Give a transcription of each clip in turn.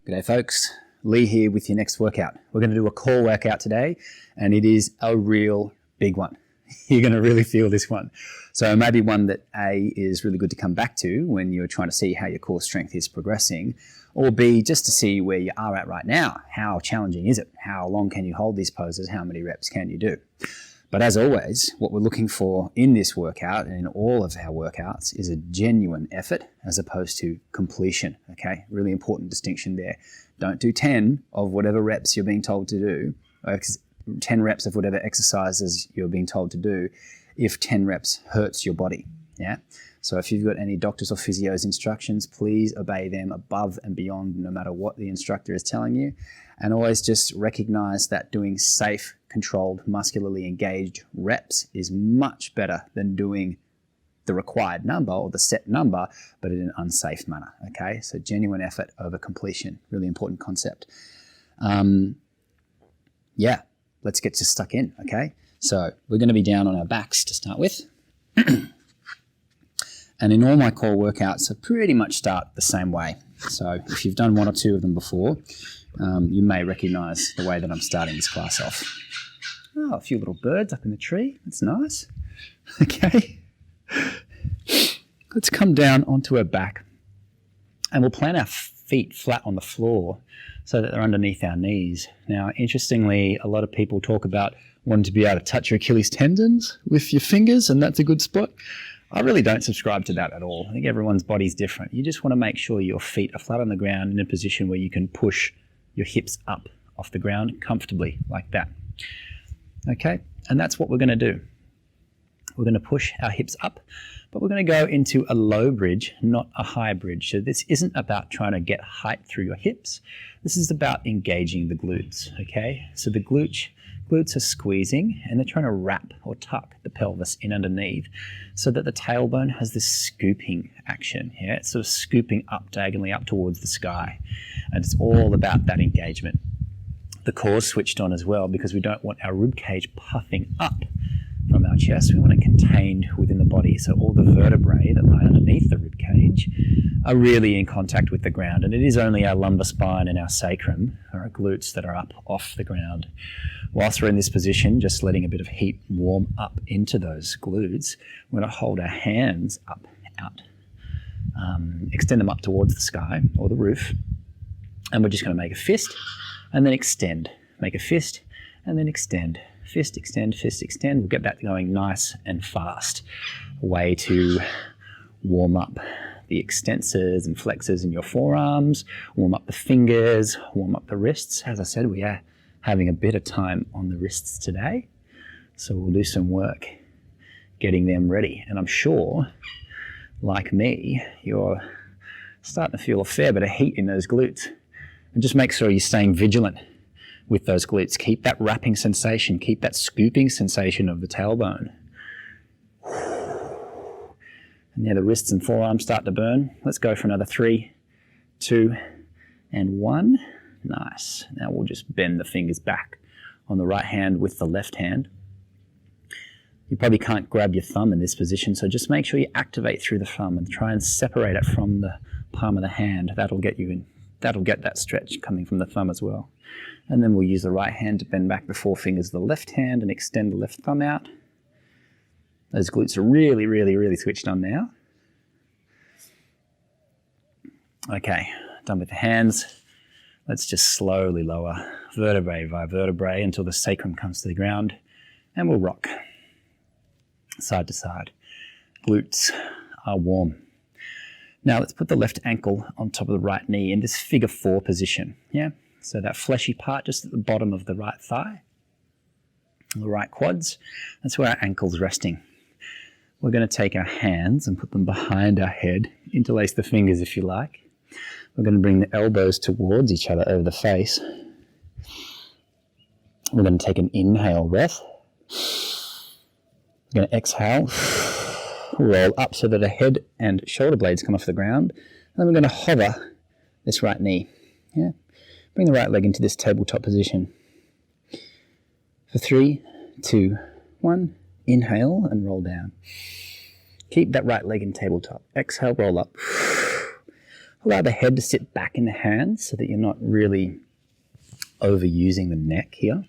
G'day folks, Lee here with your next workout. We're going to do a core workout today and it is a real big one. You're going to really feel this one. So maybe one that A, is really good to come back to when you're trying to see how your core strength is progressing, or B, just to see where you are at right now. How challenging is it? How long can you hold these poses? How many reps can you do? But as always, what we're looking for in this workout and in all of our workouts is a genuine effort as opposed to completion, okay? Really important distinction there. Don't do 10 of whatever reps you're being told to do, 10 reps of whatever exercises you're being told to do if 10 reps hurts your body, yeah? So if you've got any doctors or physios instructions, please obey them above and beyond no matter what the instructor is telling you. And always just recognize that doing safe, controlled, muscularly engaged reps is much better than doing the required number or the set number, but in an unsafe manner, okay? So genuine effort over completion, really important concept. Yeah, let's get just stuck in, okay? So we're gonna be down on our backs to start with. And in all my core workouts, I pretty much start the same way. So if you've done one or two of them before, you may recognize the way that I'm starting this class off. Oh, a few little birds up in the tree. That's nice. Okay. Let's come down onto our back and we'll plant our feet flat on the floor so that they're underneath our knees. Now, interestingly, a lot of people talk about wanting to be able to touch your Achilles tendons with your fingers, and that's a good spot. I really don't subscribe to that at all. I think everyone's body's different. You just want to make sure your feet are flat on the ground in a position where you can push your hips up off the ground comfortably like that. Okay, and that's what we're going to do. We're going to push our hips up, but we're going to go into a low bridge, not a high bridge. So this isn't about trying to get height through your hips. This is about engaging the glutes, okay? So the glutes are squeezing and they're trying to wrap or tuck the pelvis in underneath so that the tailbone has this scooping action. Yeah, it's sort of scooping up diagonally up towards the sky. And it's all about that engagement. The core's switched on as well because we don't want our rib cage puffing up from our chest. We want it contained within the body. So all the vertebrae that lie underneath the rib cage are really in contact with the ground. And it is only our lumbar spine and our sacrum, or our glutes, that are up off the ground. Whilst we're in this position, just letting a bit of heat warm up into those glutes, we're going to hold our hands up, out, extend them up towards the sky or the roof. And we're just going to make a fist and then extend. Make a fist and then extend. Fist, extend, fist, extend. We'll get that going nice and fast. A way to warm up the extensors and flexors in your forearms, warm up the fingers, warm up the wrists. As I said, we are having a bit of time on the wrists today. So we'll do some work getting them ready. And I'm sure, like me, you're starting to feel a fair bit of heat in those glutes. And just make sure you're staying vigilant with those glutes. Keep that wrapping sensation, keep that scooping sensation of the tailbone. And yeah, the wrists and forearms start to burn. Let's go for another 3, 2, and 1. Nice. Now we'll just bend the fingers back on the right hand with the left hand. You probably can't grab your thumb in this position, so just make sure you activate through the thumb and try and separate it from the palm of the hand. That'll get you in. That'll get that stretch coming from the thumb as well. And then we'll use the right hand to bend back the forefingers of the left hand and extend the left thumb out. Those glutes are really, really, really switched on now. Okay, done with the hands. Let's just slowly lower vertebrae by vertebrae until the sacrum comes to the ground, and we'll rock side to side. Glutes are warm. Now let's put the left ankle on top of the right knee in this figure 4 position. Yeah, so that fleshy part just at the bottom of the right thigh, the right quads, that's where our ankle's resting. We're going to take our hands and put them behind our head, interlace the fingers if you like. We're going to bring the elbows towards each other over the face. We're going to take an inhale breath. We're going to exhale. Roll up so that the head and shoulder blades come off the ground. And then we're going to hover this right knee. Yeah. Bring the right leg into this tabletop position. For 3, 2, 1, inhale and roll down. Keep that right leg in tabletop. Exhale, roll up. Allow the head to sit back in the hands so that you're not really overusing the neck here.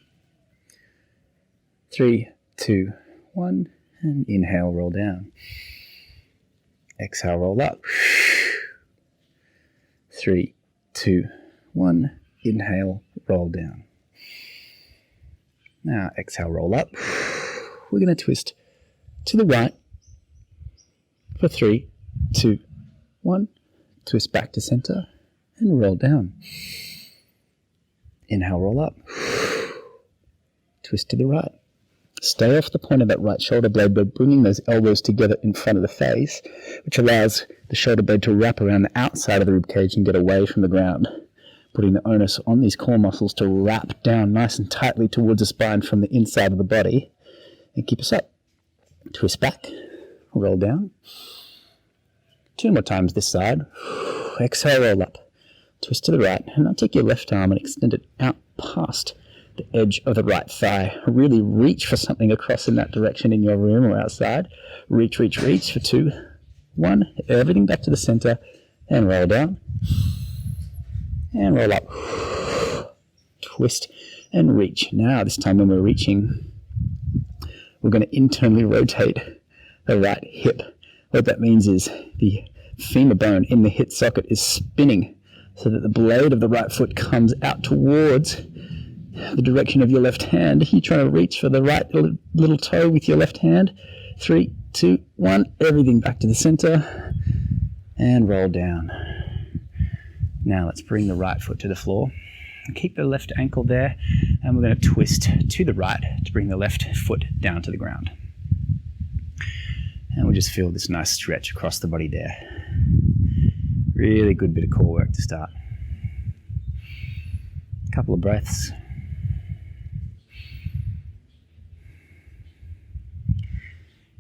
3, 2, 1, and inhale, roll down. Exhale, roll up. 3, 2, 1, inhale, roll down. Now exhale, roll up. We're going to twist to the right for 3, 2, 1. Twist back to center and roll down. Inhale, roll up. Twist to the right. Stay off the point of that right shoulder blade by bringing those elbows together in front of the face, which allows the shoulder blade to wrap around the outside of the ribcage and get away from the ground, putting the onus on these core muscles to wrap down nice and tightly towards the spine from the inside of the body and keep us up. Twist back, roll down. 2 more times this side. Exhale, roll up. Twist to the right, and now take your left arm and extend it out past the edge of the right thigh. Really reach for something across in that direction in your room or outside. Reach, reach, reach for 2, 1. Everything back to the center and roll down. And roll up. Twist and reach. Now, this time when we're reaching, we're going to internally rotate the right hip. What that means is the femur bone in the hip socket is spinning so that the blade of the right foot comes out towards the direction of your left hand. You're trying to reach for the right little toe with your left hand. 3, 2, 1. Everything back to the center and roll down. Now let's bring the right foot to the floor. Keep the left ankle there, and we're going to twist to the right to bring the left foot down to the ground. And we'll just feel this nice stretch across the body there. Really good bit of core work to start. A couple of breaths.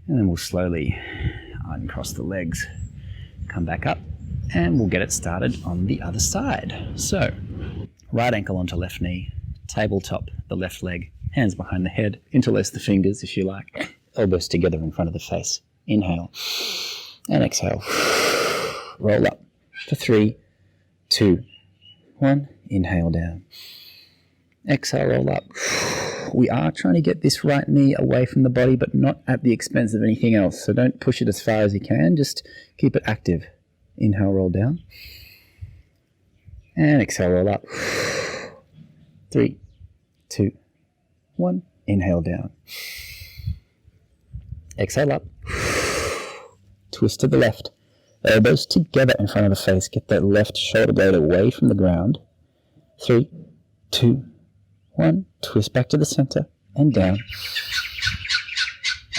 And then we'll slowly uncross the legs, come back up, and we'll get it started on the other side. So, right ankle onto left knee, tabletop the left leg, hands behind the head, interlace the fingers if you like, elbows together in front of the face. Inhale and exhale. Roll up for 3, 2, 1. Inhale down. Exhale, roll up. We are trying to get this right knee away from the body, but not at the expense of anything else. So don't push it as far as you can. Just keep it active. Inhale, roll down. And exhale, roll up. 3, 2, 1. Inhale down. Exhale up. Twist to the left. Elbows together in front of the face. Get that left shoulder blade away from the ground. 3, 2, 1. Twist back to the center and down.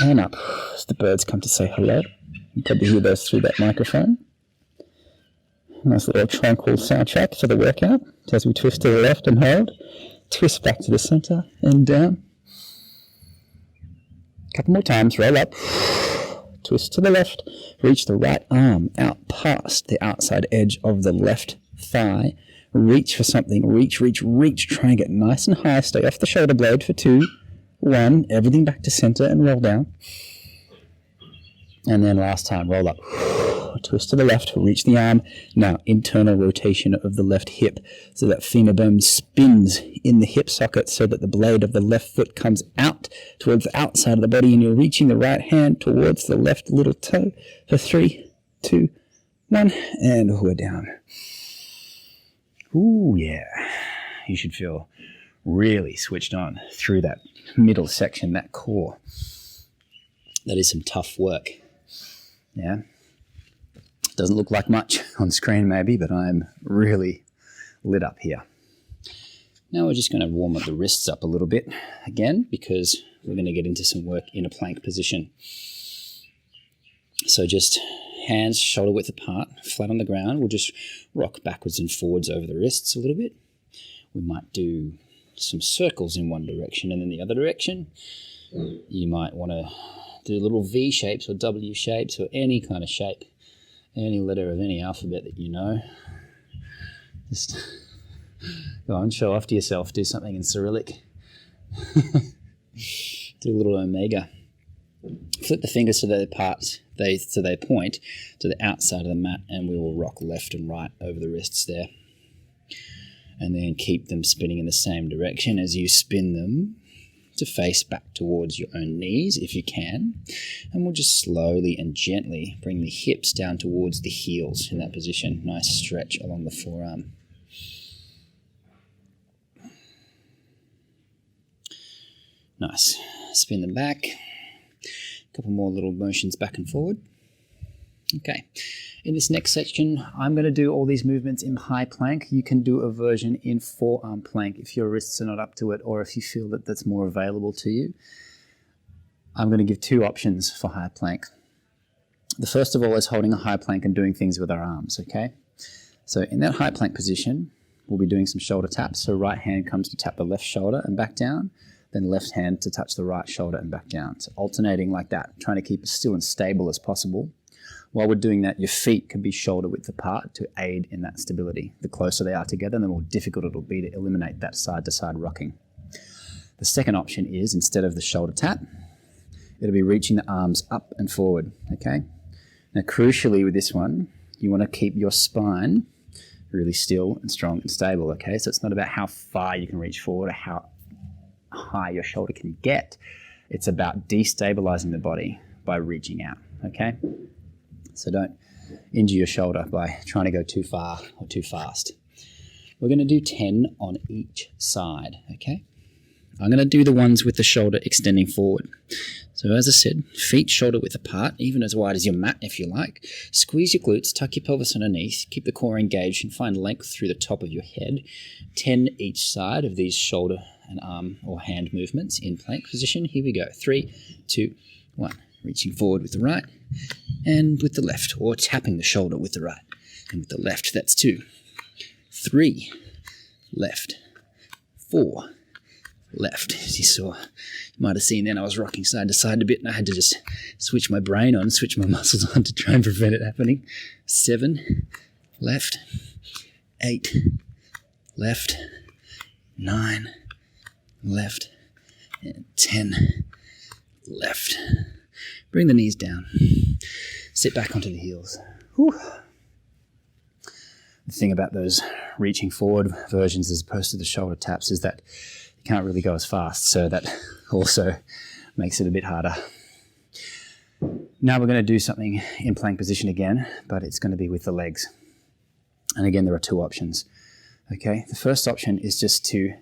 And up as the birds come to say hello. You probably hear those through that microphone. Nice little tranquil soundtrack for the workout. As we twist to the left and hold. Twist back to the center and down. A couple more times. Roll up. Twist to the left. Reach the right arm out past the outside edge of the left thigh. Reach for something. Reach, reach, reach. Try and get nice and high. Stay off the shoulder blade for 2, 1. Everything back to center and roll down. And then last time, roll up. Twist to the left. Reach the arm. Now, internal rotation of the left hip so that femur bone spins in the hip socket so that the blade of the left foot comes out towards the outside of the body, and you're reaching the right hand towards the left little toe for 3, 2, 1. And we're down. Ooh, yeah. You should feel really switched on through that middle section, that core. That is some tough work. Yeah. Doesn't look like much on screen maybe, but I'm really lit up here. Now we're just going to warm up the wrists up a little bit again, because we're going to get into some work in a plank position. So just hands shoulder width apart, flat on the ground. We'll just rock backwards and forwards over the wrists a little bit. We might do some circles in one direction and then the other direction. You might want to do little V shapes or W shapes or any kind of shape, any letter of any alphabet that you know. Just go on, show off to yourself. Do something in Cyrillic. Do a little omega. Flip the fingers so they point to the outside of the mat, and we will rock left and right over the wrists there. And then keep them spinning in the same direction as you spin them to face back towards your own knees if you can. And we'll just slowly and gently bring the hips down towards the heels in that position. Nice stretch along the forearm. Nice. Spin them back. A couple more little motions back and forward. Okay. In this next section, I'm going to do all these movements in high plank. You can do a version in forearm plank if your wrists are not up to it, or if you feel that that's more available to you. I'm going to give two options for high plank. The first of all is holding a high plank and doing things with our arms, okay? So in that high plank position, we'll be doing some shoulder taps. So right hand comes to tap the left shoulder and back down, then left hand to touch the right shoulder and back down. So alternating like that, trying to keep as still and stable as possible. While we're doing that, your feet can be shoulder width apart to aid in that stability. The closer they are together, the more difficult it'll be to eliminate that side-to-side rocking. The second option is, instead of the shoulder tap, it'll be reaching the arms up and forward, okay? Now, crucially with this one, you want to keep your spine really still and strong and stable, okay? So it's not about how far you can reach forward or how high your shoulder can get. It's about destabilizing the body by reaching out, okay? So don't injure your shoulder by trying to go too far or too fast. We're going to do 10 on each side, okay? I'm going to do the ones with the shoulder extending forward. So as I said, feet shoulder width apart, even as wide as your mat if you like. Squeeze your glutes, tuck your pelvis underneath, keep the core engaged and find length through the top of your head. 10 each side of these shoulder and arm or hand movements in plank position. Here we go. 3, 2, 1. Reaching forward with the right and with the left, or tapping the shoulder with the right and with the left. That's 2. 3, left. 4, left. As you saw, you might have seen then I was rocking side to side a bit and I had to just switch my brain on, switch my muscles on to try and prevent it happening. 7, left. 8, left. 9, left. And 10, left. Bring the knees down. Sit back onto the heels. Whew. The thing about those reaching forward versions as opposed to the shoulder taps is that you can't really go as fast, so that also makes it a bit harder. Now we're going to do something in plank position again, but it's going to be with the legs. And again, there are two options. Okay, the first option is just to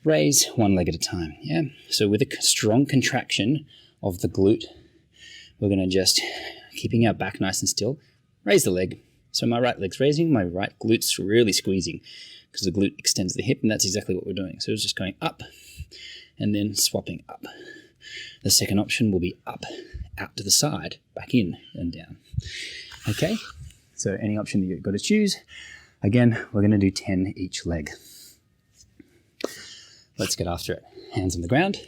raise one leg at a time. Yeah, so with a strong contraction of the glute, we're going to just, keeping our back nice and still, raise the leg. So my right leg's raising, my right glute's really squeezing because the glute extends the hip, and that's exactly what we're doing. So it's just going up and then swapping up. The second option will be up, out to the side, back in and down. Okay, so any option that you've got to choose. Again, we're going to do 10 each leg. Let's get after it. Hands on the ground.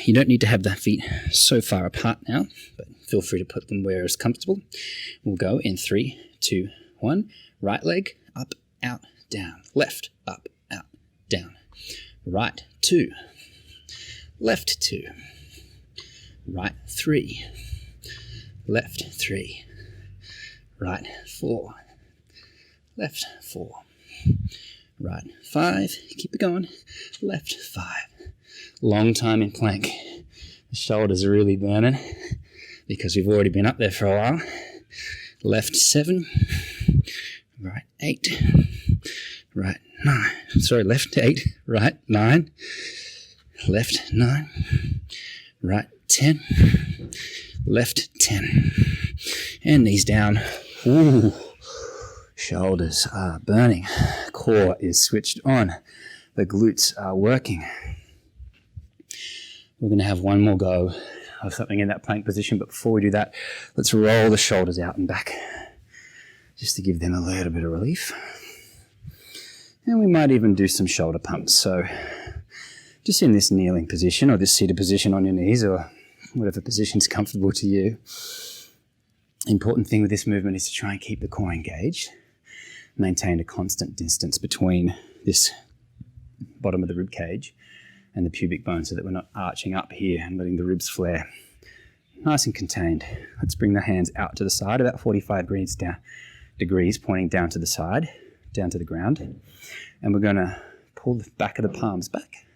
You don't need to have the feet so far apart now, but feel free to put them where is comfortable. We'll go in 3, 2, 1. Right leg, up, out, down. Left, up, out, down. Right, 2. Left, 2. Right, 3. Left, 3. Right, 4. Left, 4. Right, 5. Keep it going. Left, 5. Long time in plank. The shoulders are really burning because we've already been up there for a while. Left 7, right 8, right 9. Sorry, left 8, right 9, left 9, right 10, left 10. And knees down. Ooh, shoulders are burning. Core is switched on. The glutes are working. We're going to have one more go of something in that plank position, but before we do that, let's roll the shoulders out and back just to give them a little bit of relief. And we might even do some shoulder pumps. So just in this kneeling position or this seated position on your knees or whatever position's comfortable to you. Important thing with this movement is to try and keep the core engaged, maintain a constant distance between this bottom of the rib cage and the pubic bone so that we're not arching up here and letting the ribs flare. Nice and contained. Let's bring the hands out to the side, about 45 degrees pointing down to the side, down to the ground. And we're going to pull the back of the palms back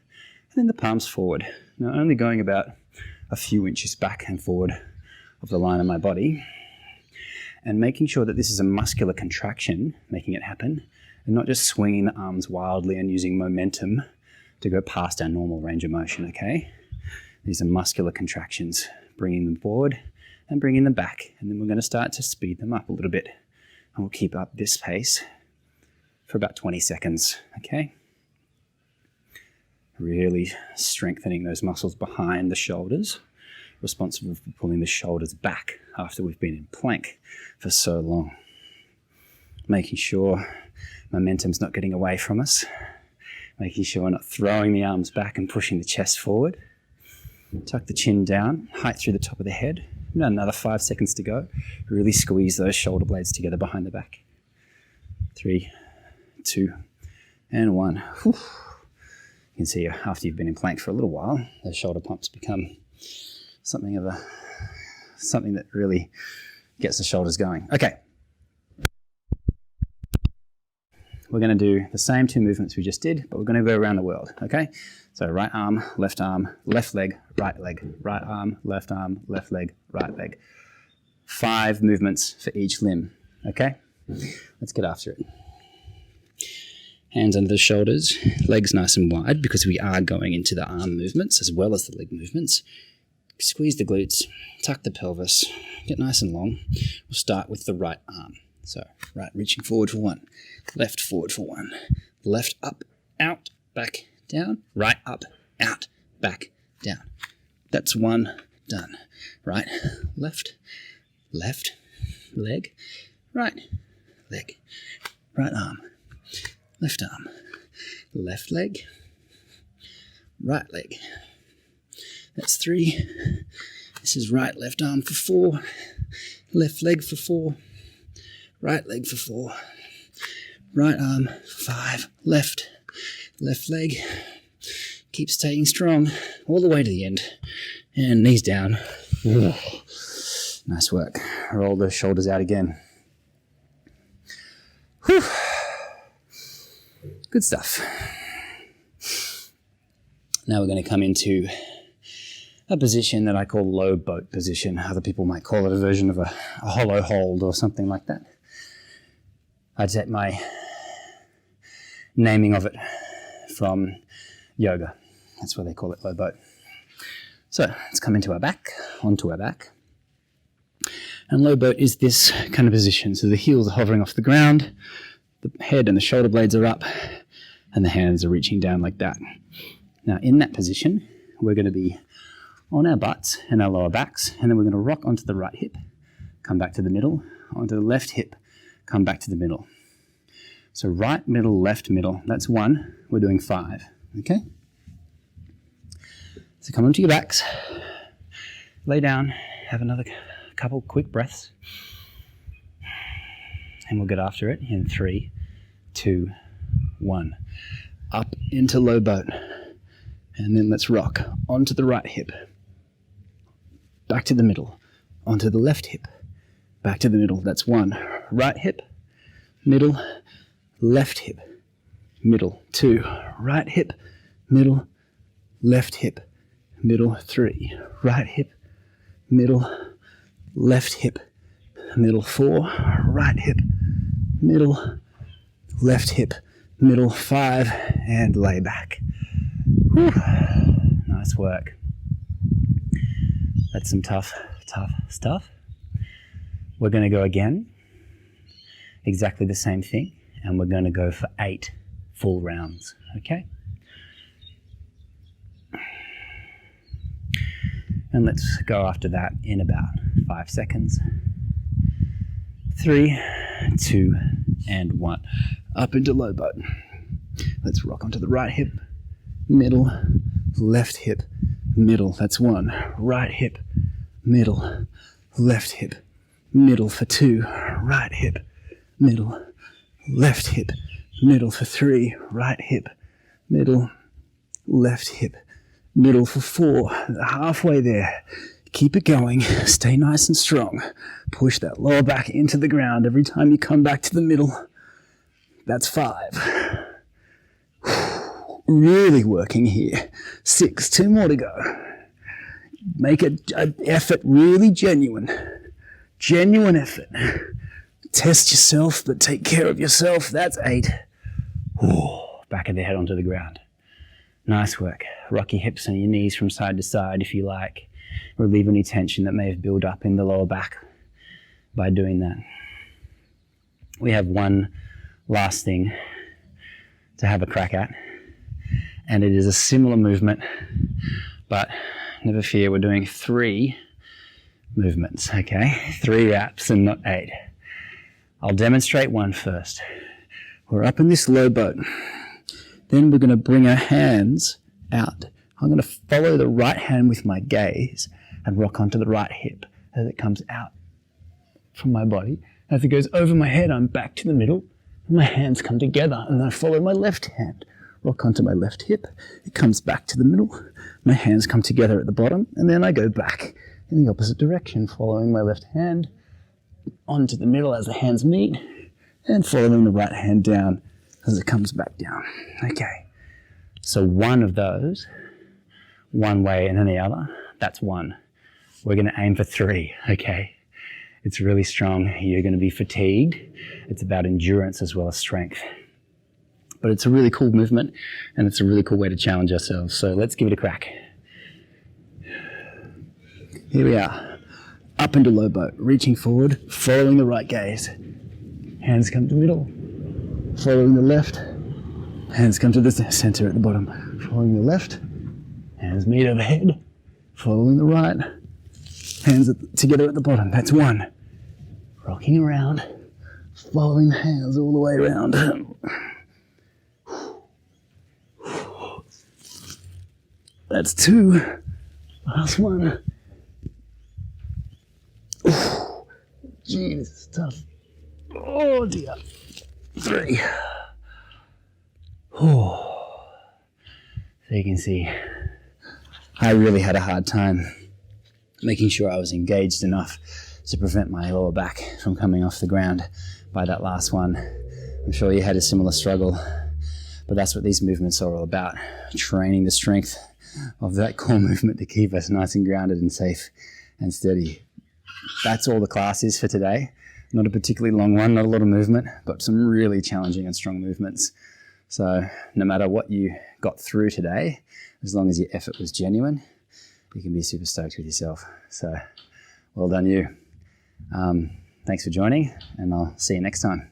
and then the palms forward. Now only going about a few inches back and forward of the line of my body, and making sure that this is a muscular contraction making it happen, and not just swinging the arms wildly and using momentum to go past our normal range of motion, okay? These are muscular contractions, bringing them forward and bringing them back, and then we're going to start to speed them up a little bit, and we'll keep up this pace for about 20 seconds, okay? Really strengthening those muscles behind the shoulders, responsible for pulling the shoulders back after we've been in plank for so long. Making sure momentum's not getting away from us, making sure we're not throwing the arms back and pushing the chest forward. Tuck the chin down, height through the top of the head. Another 5 seconds to go. Really squeeze those shoulder blades together behind the back. 3, 2, and 1. Whew. You can see after you've been in plank for a little while, those shoulder pumps become something that really gets the shoulders going. Okay. We're going to do the same 2 movements we just did, but we're going to go around the world, okay? So right arm, left leg, right arm, left leg, right leg. 5 movements for each limb, okay? Let's get after it. Hands under the shoulders, legs nice and wide because we are going into the arm movements as well as the leg movements. Squeeze the glutes, tuck the pelvis, get nice and long. We'll start with the right arm. So right reaching forward for 1, left forward for 1, left up, out, back, down, right up, out, back, down. That's 1 done. Right, left leg, right leg, right arm, left leg, right leg. That's 3. This is right left arm for 4, left leg for 4, right leg for 4, right arm for 5, left leg. Keep staying strong all the way to the end. And knees down. Ooh. Nice work. Roll the shoulders out again. Whew. Good stuff. Now we're going to come into a position that I call low boat position. Other people might call it a version of a hollow hold or something like that. I take my naming of it from yoga. That's why they call it low boat. So let's come into our back, onto our back. And low boat is this kind of position. So the heels are hovering off the ground, the head and the shoulder blades are up, and the hands are reaching down like that. Now in that position, we're going to be on our butts and our lower backs, and then we're going to rock onto the right hip, come back to the middle, onto the left hip, come back to the middle. So right, middle, left, middle. That's 1. We're doing 5. Okay? So come onto your backs, lay down, have another couple quick breaths, and we'll get after it in 3, 2, 1. Up into low boat, and then let's rock onto the right hip, back to the middle, onto the left hip, back to the middle. That's 1. Right hip, middle, left hip, middle. 2. Right hip, middle, left hip, middle. 3. Right hip, middle, left hip, middle. 4. Right hip, middle, left hip, middle. 5. And lay back. Whew. Nice work. That's some tough stuff. We're going to go again. Exactly the same thing. And we're going to go for 8 full rounds. Okay? And let's go after that in about 5 seconds. 3, 2, and 1. Up into low boat. Let's rock onto the right hip, middle, left hip, middle. That's 1. Right hip, middle, left hip, middle for 2. Right hip, middle, left hip, middle for 3. Right hip, middle, left hip, middle for 4, halfway there. Keep it going, stay nice and strong. Push that lower back into the ground every time you come back to the middle. That's 5. Really working here. 6, 2 more to go. Make an effort really genuine. Genuine effort. Test yourself, but take care of yourself. That's 8. Back of the head onto the ground. Nice work. Rock your hips and your knees from side to side if you like. Relieve any tension that may have built up in the lower back by doing that. We have one last thing to have a crack at, and it is a similar movement, but never fear, we're doing 3 movements, okay? 3 reps and not 8. I'll demonstrate one first. We're up in this low boat. Then we're going to bring our hands out. I'm going to follow the right hand with my gaze and rock onto the right hip as it comes out from my body. As it goes over my head, I'm back to the middle. And my hands come together, and then I follow my left hand. Rock onto my left hip. It comes back to the middle. My hands come together at the bottom, and then I go back in the opposite direction, following my left hand onto the middle as the hands meet, and following the right hand down as it comes back down. Okay, so one of those, one way and then the other, that's 1. We're going to aim for 3, okay? It's really strong. You're going to be fatigued. It's about endurance as well as strength. But it's a really cool movement, and it's a really cool way to challenge ourselves. So let's give it a crack. Here we are. Up into low boat, reaching forward, following the right gaze. Hands come to middle, following the left. Hands come to the center at the bottom. Following the left, hands meet overhead, following the right. Hands together at the bottom, that's 1. Rocking around, following the hands all the way around. That's 2. Last one. Jeez, it's tough. Oh dear. 3. So you can see, I really had a hard time making sure I was engaged enough to prevent my lower back from coming off the ground by that last one. I'm sure you had a similar struggle, but that's what these movements are all about, training the strength of that core movement to keep us nice and grounded and safe and steady. That's all the class is for today. Not a particularly long one, not a lot of movement, but some really challenging and strong movements. So no matter what you got through today, as long as your effort was genuine, you can be super stoked with yourself. So well done you. Thanks for joining, and I'll see you next time.